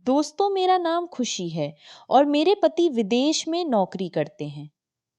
दोस्तों, मेरा नाम खुशी है और मेरे पति विदेश में नौकरी करते हैं।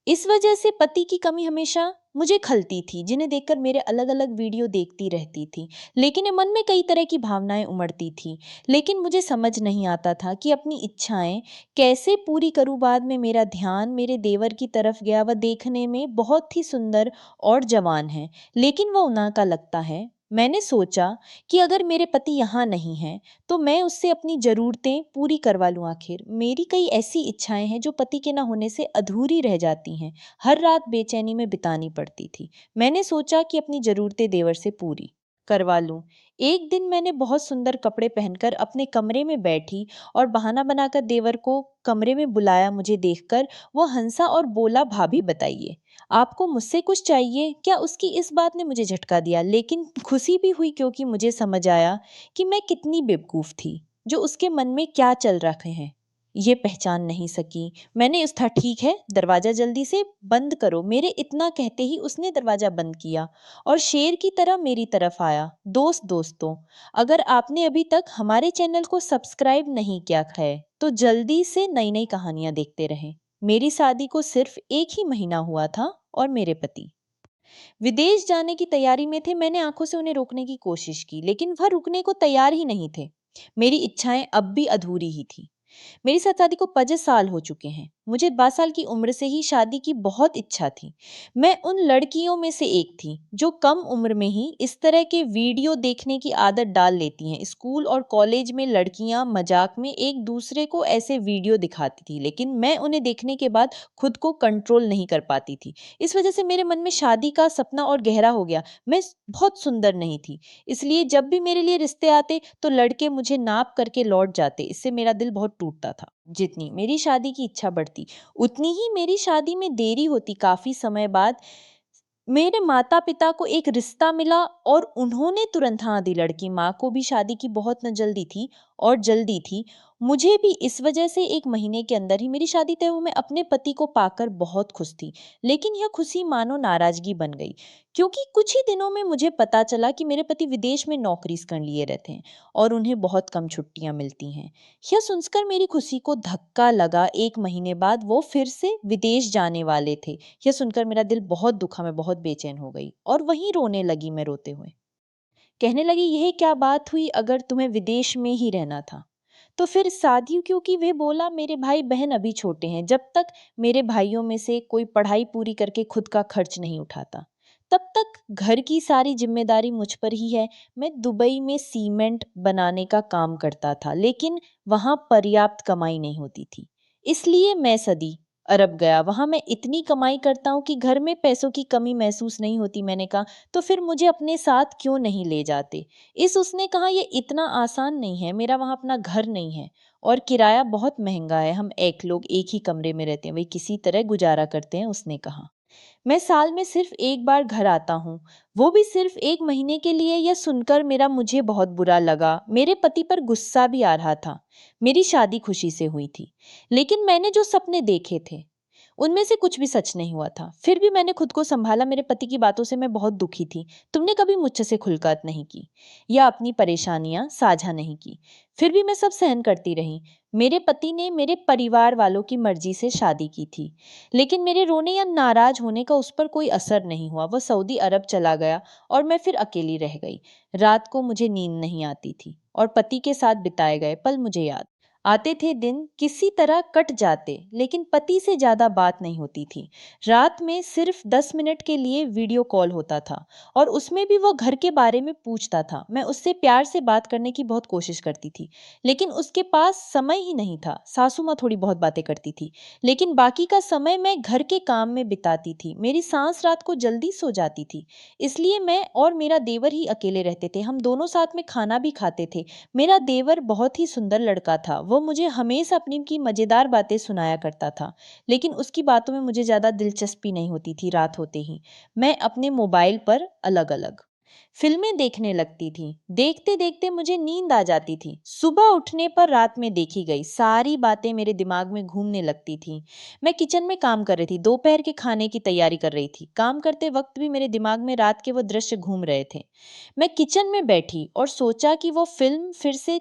इस वजह से पति की कमी हमेशा मुझे खलती थी, जिन्हें देखकर मेरे अलग अलग वीडियो देखती रहती थी। लेकिन ये मन में कई तरह की भावनाएं उमड़ती थी। लेकिन मुझे समझ नहीं आता था कि अपनी इच्छाएं कैसे पूरी करूं। बाद में मेरा ध्यान मेरे देवर की तरफ गया। वह देखने में बहुत ही सुंदर और जवान है, लेकिन वह उन्हा का लगता है। मैंने सोचा कि अगर मेरे पति यहाँ नहीं हैं तो मैं उससे अपनी ज़रूरतें पूरी करवा लूँ। आखिर मेरी कई ऐसी इच्छाएं हैं जो पति के न होने से अधूरी रह जाती हैं। हर रात बेचैनी में बितानी पड़ती थी। मैंने सोचा कि अपनी ज़रूरतें देवर से पूरी करवा लूं। एक दिन मैंने बहुत सुंदर कपड़े पहनकर अपने कमरे में बैठी और बहाना बनाकर देवर को कमरे में बुलाया। मुझे देखकर वो हंसा और बोला, भाभी बताइए, आपको मुझसे कुछ चाहिए क्या? उसकी इस बात ने मुझे झटका दिया, लेकिन खुशी भी हुई, क्योंकि मुझे समझ आया कि मैं कितनी बेवकूफ़ थी। जो उसके मन में क्या चल रखे हैं ये पहचान नहीं सकी। मैंने उस था, ठीक है, दरवाज़ा जल्दी से बंद करो। मेरे इतना कहते ही उसने दरवाज़ा बंद किया और शेर की तरह मेरी तरफ आया। दोस्तों, अगर आपने अभी तक हमारे चैनल को सब्सक्राइब नहीं किया है तो जल्दी से नई नई कहानियां देखते रहें। मेरी शादी को सिर्फ एक ही महीना हुआ था और मेरे पति विदेश जाने की तैयारी में थे। मैंने आंखों से उन्हें रोकने की कोशिश की, लेकिन वह रुकने को तैयार ही नहीं थे। मेरी इच्छाएं अब भी अधूरी ही थी। मेरी साथ शादी को 25 साल हो चुके हैं। मुझे 22 साल की उम्र से ही शादी की बहुत इच्छा थी। मैं उन लड़कियों में से एक थी जो कम उम्र में ही इस तरह के वीडियो देखने की आदत डाल लेती हैं। स्कूल और कॉलेज में लड़कियां मजाक में एक दूसरे को ऐसे वीडियो दिखाती थी, लेकिन मैं उन्हें देखने के बाद खुद को कंट्रोल नहीं कर पाती थी। इस वजह से मेरे मन में शादी का सपना और गहरा हो गया। मैं बहुत सुंदर नहीं थी, इसलिए जब भी मेरे लिए रिश्ते आते तो लड़के मुझे नाप करके लौट जाते। इससे मेरा दिल बहुत टूटता था। जितनी मेरी शादी की इच्छा बढ़ती, उतनी ही मेरी शादी में देरी होती। काफी समय बाद मेरे माता पिता को एक रिश्ता मिला और उन्होंने तुरंत हाँ दी। लड़की माँ को भी शादी की बहुत न जल्दी थी और जल्दी थी। मुझे भी। इस वजह से एक महीने के अंदर ही मेरी शादी तय हुई। मैं अपने पति को पाकर बहुत खुश थी, लेकिन यह खुशी मानो नाराजगी बन गई, क्योंकि कुछ ही दिनों में मुझे पता चला कि मेरे पति विदेश में नौकरी कर लिए रहते हैं और उन्हें बहुत कम छुट्टियां मिलती हैं। यह सुनकर मेरी खुशी को धक्का लगा। एक महीने बाद वो फिर से विदेश जाने वाले थे। यह सुनकर मेरा दिल बहुत दुखा। मैं बहुत बेचैन हो गई और वहीं रोने लगी। मैं रोते हुए कहने लगी, यह क्या बात हुई? अगर तुम्हें विदेश में ही रहना था तो फिर शादी क्यों की? वे बोला, मेरे भाई बहन अभी छोटे हैं। जब तक मेरे भाइयों में से कोई पढ़ाई पूरी करके खुद का खर्च नहीं उठाता, तब तक घर की सारी जिम्मेदारी मुझ पर ही है। मैं दुबई में सीमेंट बनाने का काम करता था, लेकिन वहां पर्याप्त कमाई नहीं होती थी, इसलिए मैं सदी अरब गया। वहां मैं इतनी कमाई करता हूँ कि घर में पैसों की कमी महसूस नहीं होती। मैंने कहा, तो फिर मुझे अपने साथ क्यों नहीं ले जाते? उसने कहा, ये इतना आसान नहीं है। मेरा वहां अपना घर नहीं है और किराया बहुत महंगा है। हम एक लोग एक ही कमरे में रहते हैं, वही किसी तरह गुजारा करते हैं। उसने कहा, मैं साल में सिर्फ एक बार घर आता हूँ, वो भी सिर्फ एक महीने के लिए। यह सुनकर मुझे बहुत बुरा लगा। मेरे पति पर गुस्सा भी आ रहा था। मेरी शादी खुशी से हुई थी, लेकिन मैंने जो सपने देखे थे उनमें से कुछ भी सच नहीं हुआ था। फिर भी मैंने खुद को संभाला। मेरे पति की बातों से मैं बहुत दुखी थी। तुमने कभी मुझसे खुलकर नहीं की या अपनी परेशानियां साझा नहीं की, फिर भी मैं सब सहन करती रही। मेरे पति ने मेरे परिवार वालों की मर्जी से शादी की थी, लेकिन मेरे रोने या नाराज होने का उस पर कोई असर नहीं हुआ। वह सऊदी अरब चला गया और मैं फिर अकेली रह गई। रात को मुझे नींद नहीं आती थी और पति के साथ बिताए गए पल मुझे याद आते थे। दिन किसी तरह कट जाते, लेकिन पति से ज्यादा बात नहीं होती थी। रात में सिर्फ 10 मिनट के लिए वीडियो कॉल होता था और उसमें भी वो घर के बारे में पूछता था। मैं उससे प्यार से बात करने की बहुत कोशिश करती थी, लेकिन उसके पास समय ही नहीं था। सासू माँ थोड़ी बहुत बातें करती थी, लेकिन बाकी का समय मैं घर के काम में बिताती थी। मेरी सास रात को जल्दी सो जाती थी, इसलिए मैं और मेरा देवर ही अकेले रहते थे। हम दोनों साथ में खाना भी खाते थे। मेरा देवर बहुत ही सुंदर लड़का था। वो मुझे हमेशा अपनी की मजेदार बातें सुनाया करता था, लेकिन उसकी बातों में मुझे ज्यादा दिलचस्पी नहीं होती थी। रात होते ही मैं अपने मोबाइल पर अलग अलग फिल्में देखने लगती थी। देखते देखते मुझे नींद आ जाती थी। सुबह उठने पर रात में देखी गई सारी बातें मेरे दिमाग में घूमने लगती थी। मैं किचन में काम कर रही थी, दोपहर के खाने की तैयारी कर रही थी। काम करते वक्त भी मेरे दिमाग में रात के वो दृश्य घूम रहे थे। मैं किचन में बैठी और सोचा कि वो फिल्म फिर से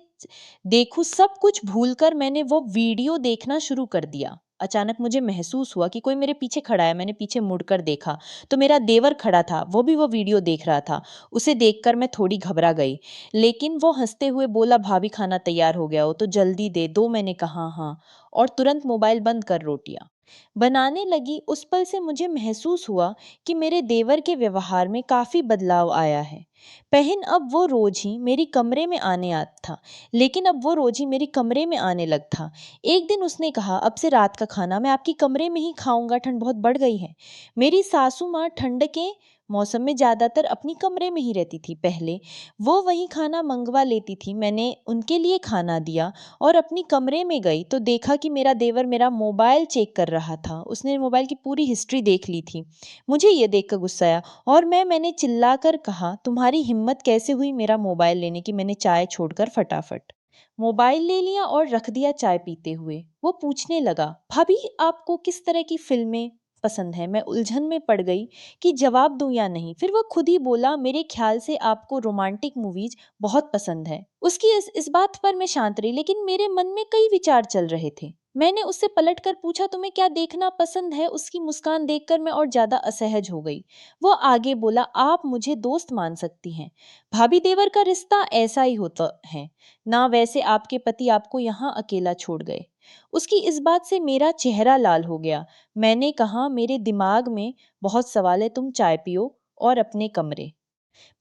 देखूं। सब कुछ भूलकर मैंने वो वीडियो देखना शुरू कर दिया। अचानक मुझे महसूस हुआ कि कोई मेरे पीछे खड़ा है। मैंने पीछे मुड़कर देखा तो मेरा देवर खड़ा था, वो भी वो वीडियो देख रहा था। उसे देखकर मैं थोड़ी घबरा गई, लेकिन वो हंसते हुए बोला, भाभी खाना तैयार हो गया हो तो जल्दी दे दो। मैंने कहा हाँ, और तुरंत मोबाइल बंद कर रोटियां बनाने लगी। उस पल से मुझे महसूस हुआ कि मेरे देवर के व्यवहार में काफी बदलाव आया है। पहन अब वो रोज ही मेरी कमरे में आने आता था, लेकिन अब वो रोज ही मेरी कमरे में आने लग था। एक दिन उसने कहा, अब से रात का खाना मैं आपकी कमरे में ही खाऊंगा, ठंड बहुत बढ़ गई है। मेरी सासू माँ ठंड के मौसम में ज्यादातर अपनी कमरे में ही रहती थी। पहले वो वही खाना मंगवा लेती थी। मैंने उनके लिए खाना दिया और अपनी कमरे में गई तो देखा कि मेरा देवर मेरा मोबाइल चेक कर रहा था। उसने मोबाइल की पूरी हिस्ट्री देख ली थी। मुझे ये देखकर गुस्सा आया और मैंने चिल्लाकर कहा, तुम्हारी हिम्मत कैसे हुई मेरा मोबाइल लेने की। मैंने चाय छोड़कर फटाफट मोबाइल ले लिया और रख दिया चाय पीते हुए। वो पूछने लगा, भाभी आपको किस तरह की फिल्में पसंद है। मैं उलझन में पड़ गई कि जवाब दूं या नहीं। फिर वो खुद ही बोला, मेरे ख्याल से आपको रोमांटिक मूवीज बहुत पसंद है। उसकी इस बात पर मैं शांत रही, लेकिन मेरे मन में कई विचार चल रहे थे। मैंने उससे पलट कर पूछा, तुम्हें क्या देखना पसंद है। उसकी मुस्कान देखकर मैं और ज्यादा असहज हो गई। वो आगे बोला, आप मुझे दोस्त मान सकती हैं। भाभी देवर का रिश्ता ऐसा ही होता है ना। वैसे आपके पति आपको यहाँ अकेला छोड़ गए। उसकी इस बात से मेरा चेहरा लाल हो गया। मैंने कहा, मेरे दिमाग में बहुत सवाल है, तुम चाय पियो और अपने कमरे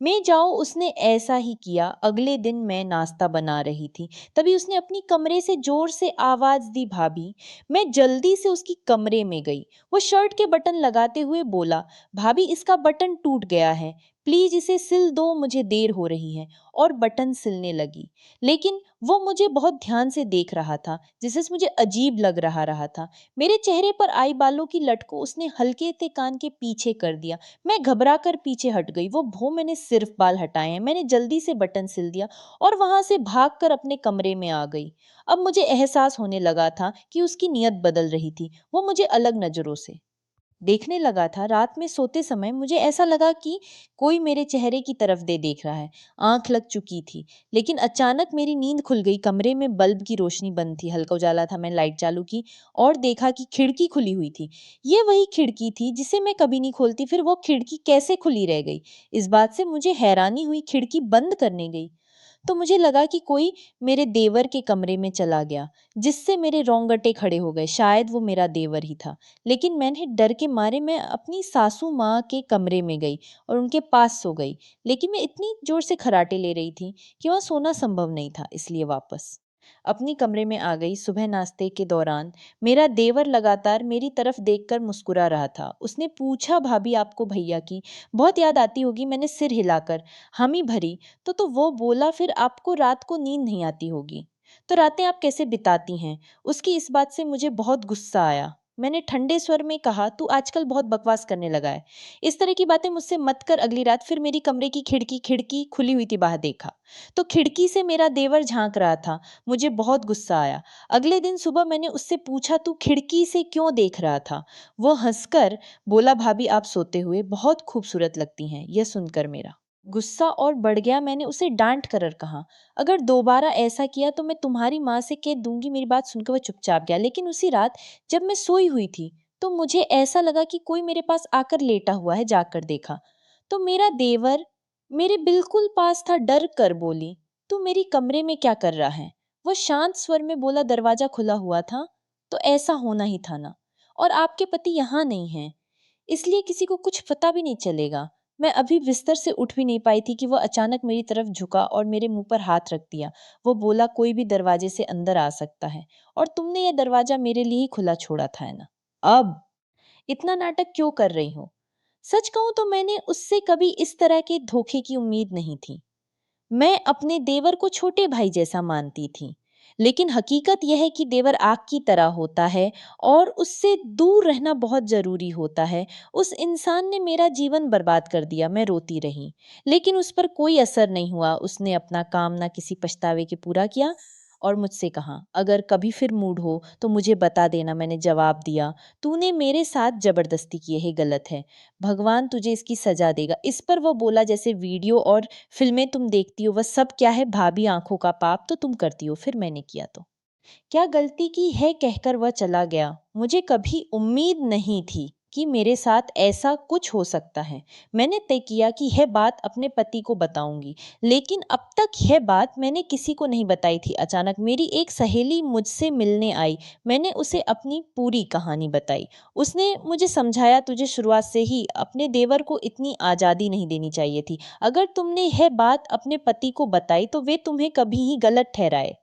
मैं जाओ। उसने ऐसा ही किया। अगले दिन मैं नाश्ता बना रही थी, तभी उसने अपनी कमरे से जोर से आवाज दी, भाभी। मैं जल्दी से उसकी कमरे में गई। वो शर्ट के बटन लगाते हुए बोला, भाभी इसका बटन टूट गया है, प्लीज इसे सिल दो, मुझे देर हो रही है। और बटन सिलने लगी, लेकिन वो मुझे बहुत ध्यान से देख रहा था, जिससे मुझे अजीब लग रहा था। मेरे चेहरे पर आई बालों की लट को उसने हल्के से कान के पीछे कर दिया। मैं घबरा कर पीछे हट गई। वो भो मैंने सिर्फ बाल हटाए हैं। मैंने जल्दी से बटन सिल दिया और वहां से भागकर अपने कमरे में आ गई। अब मुझे एहसास होने लगा था कि उसकी नीयत बदल रही थी। वो मुझे अलग नजरों से देखने लगा था। रात में सोते समय मुझे ऐसा लगा कि कोई मेरे चेहरे की तरफ देख रहा है। आंख लग चुकी थी, लेकिन अचानक मेरी नींद खुल गई। कमरे में बल्ब की रोशनी बंद थी, हल्का उजाला था। मैं लाइट चालू की और देखा कि खिड़की खुली हुई थी। ये वही खिड़की थी जिसे मैं कभी नहीं खोलती। फिर वो खिड़की कैसे खुली रह गई, इस बात से मुझे हैरानी हुई। खिड़की बंद करने गई तो मुझे लगा कि कोई मेरे देवर के कमरे में चला गया, जिससे मेरे रोंगटे खड़े हो गए। शायद वो मेरा देवर ही था। लेकिन मैंने डर के मारे मैं अपनी सासू माँ के कमरे में गई और उनके पास सो गई। लेकिन मैं इतनी जोर से खर्राटे ले रही थी कि वहाँ सोना संभव नहीं था, इसलिए वापस अपनी कमरे में आ गई। सुबह नाश्ते के दौरान मेरा देवर लगातार मेरी तरफ देखकर मुस्कुरा रहा था। उसने पूछा, भाभी आपको भैया की बहुत याद आती होगी। मैंने सिर हिलाकर हामी भरी। तो वो बोला, फिर आपको रात को नींद नहीं आती होगी, तो रातें आप कैसे बिताती हैं। उसकी इस बात से मुझे बहुत गुस्सा आया। मैंने ठंडे स्वर में कहा, तू आजकल बहुत बकवास करने लगा है, इस तरह की बातें मुझसे मत कर। अगली रात फिर मेरी कमरे की खिड़की खुली हुई थी, बाहर देखा तो खिड़की से मेरा देवर झांक रहा था। मुझे बहुत गुस्सा आया। अगले दिन सुबह मैंने उससे पूछा, तू खिड़की से क्यों देख रहा था। वो हंसकर बोला, भाभी आप सोते हुए बहुत खूबसूरत लगती हैं। यह सुनकर मेरा गुस्सा और बढ़ गया। मैंने उसे डांट कर कहा, अगर दोबारा ऐसा किया तो मैं तुम्हारी माँ से कह दूंगी। मेरी बात सुनकर वह चुपचाप गया। लेकिन उसी रात जब मैं सोई हुई थी तो मुझे ऐसा लगा कि कोई मेरे पास आकर लेटा हुआ है। जाकर देखा तो मेरा देवर मेरे बिल्कुल पास था। डर कर बोली, तू मेरी कमरे में क्या कर रहा है। वो शांत स्वर में बोला, दरवाजा खुला हुआ था तो ऐसा होना ही था ना, और आपके पति यहाँ नहीं है, इसलिए किसी को कुछ पता भी नहीं चलेगा। मैं अभी बिस्तर से उठ भी नहीं पाई थी कि वो अचानक मेरी तरफ झुका और मेरे मुंह पर हाथ रख दिया। वो बोला, कोई भी दरवाजे से अंदर आ सकता है और तुमने ये दरवाजा मेरे लिए ही खुला छोड़ा था, है ना। अब इतना नाटक क्यों कर रही हो। सच कहूं तो मैंने उससे कभी इस तरह के धोखे की उम्मीद नहीं थी। मैं अपने देवर को छोटे भाई जैसा मानती थी, लेकिन हकीकत यह है कि देवर आग की तरह होता है और उससे दूर रहना बहुत ज़रूरी होता है। उस इंसान ने मेरा जीवन बर्बाद कर दिया, मैं रोती रही। लेकिन उस पर कोई असर नहीं हुआ, उसने अपना काम ना किसी पछतावे के पूरा किया और मुझसे कहा, "अगर कभी फिर मूड हो तो मुझे बता देना।" मैंने जवाब दिया, "तूने मेरे साथ ज़बरदस्ती की है, ये गलत है। भगवान तुझे इसकी सज़ा देगा।" इस पर वो बोला, "जैसे वीडियो और फ़िल्में तुम देखती हो, वह सब क्या है, भाभी आँखों का पाप तो तुम करती हो।" फिर मैंने किया तो। क्या गलती की है कहकर वह चला गया। मुझे कभी उम्मीद नहीं थी कि मेरे साथ ऐसा कुछ हो सकता है। मैंने तय किया कि यह बात अपने पति को बताऊंगी, लेकिन अब तक यह बात मैंने किसी को नहीं बताई थी। अचानक मेरी एक सहेली मुझसे मिलने आई। मैंने उसे अपनी पूरी कहानी बताई। उसने मुझे समझाया, तुझे शुरुआत से ही अपने देवर को इतनी आज़ादी नहीं देनी चाहिए थी। अगर तुमने यह बात अपने पति को बताई तो वे तुम्हें कभी ही गलत ठहराए,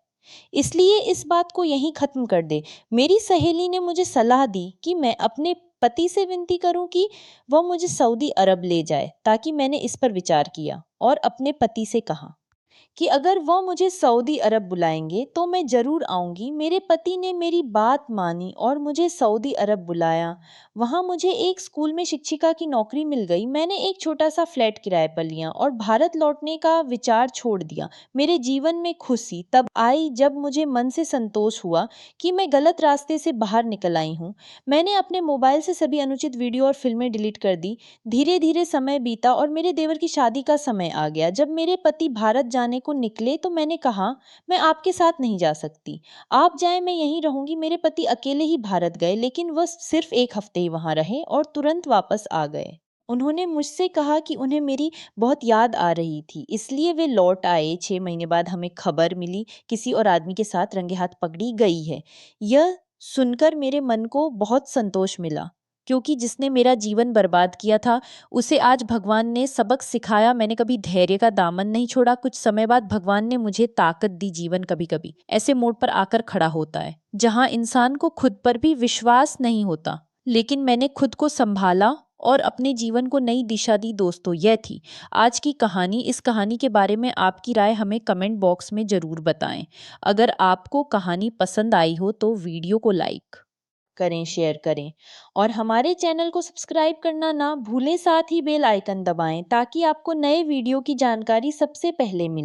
इसलिए इस बात को यहीं खत्म कर दे। मेरी सहेली ने मुझे सलाह दी कि मैं अपने पति से विनती करूं कि वह मुझे सऊदी अरब ले जाए, ताकि मैंने इस पर विचार किया और अपने पति से कहा कि अगर वो मुझे सऊदी अरब बुलाएंगे तो मैं ज़रूर आऊँगी। मेरे पति ने मेरी बात मानी और मुझे सऊदी अरब बुलाया। वहाँ मुझे एक स्कूल में शिक्षिका की नौकरी मिल गई। मैंने एक छोटा सा फ्लैट किराए पर लिया और भारत लौटने का विचार छोड़ दिया। मेरे जीवन में खुशी तब आई जब मुझे मन से संतोष हुआ कि मैं गलत रास्ते से बाहर निकल आई हूँ। मैंने अपने मोबाइल से सभी अनुचित वीडियो और फिल्में डिलीट कर दी। धीरे धीरे समय बीता और मेरे देवर की शादी का समय आ गया। जब मेरे पति भारत जाने को निकले तो मैंने कहा, मैं आपके साथ नहीं जा सकती, आप जाएं, मैं यहीं रहूंगी। मेरे पति अकेले ही भारत गए, लेकिन वह सिर्फ एक हफ्ते ही वहां रहे और तुरंत वापस आ गए। उन्होंने मुझसे कहा कि उन्हें मेरी बहुत याद आ रही थी, इसलिए वे लौट आए। 6 महीने बाद हमें खबर मिली किसी और आदमी के साथ रंगे हाथ पकड़ी गई है। यह सुनकर मेरे मन को बहुत संतोष मिला, क्योंकि जिसने मेरा जीवन बर्बाद किया था उसे आज भगवान ने सबक सिखाया। मैंने कभी धैर्य का दामन नहीं छोड़ा। कुछ समय बाद भगवान ने मुझे ताकत दी। जीवन कभी कभी ऐसे मोड़ पर आकर खड़ा होता है जहां इंसान को खुद पर भी विश्वास नहीं होता, लेकिन मैंने खुद को संभाला और अपने जीवन को नई दिशा दी। दोस्तों, यह थी आज की कहानी। इस कहानी के बारे में आपकी राय हमें कमेंट बॉक्स में ज़रूर बताएं। अगर आपको कहानी पसंद आई हो तो वीडियो को लाइक करें, शेयर करें और हमारे चैनल को सब्सक्राइब करना ना भूलें। साथ ही बेल आइकन दबाएं ताकि आपको नए वीडियो की जानकारी सबसे पहले मिले।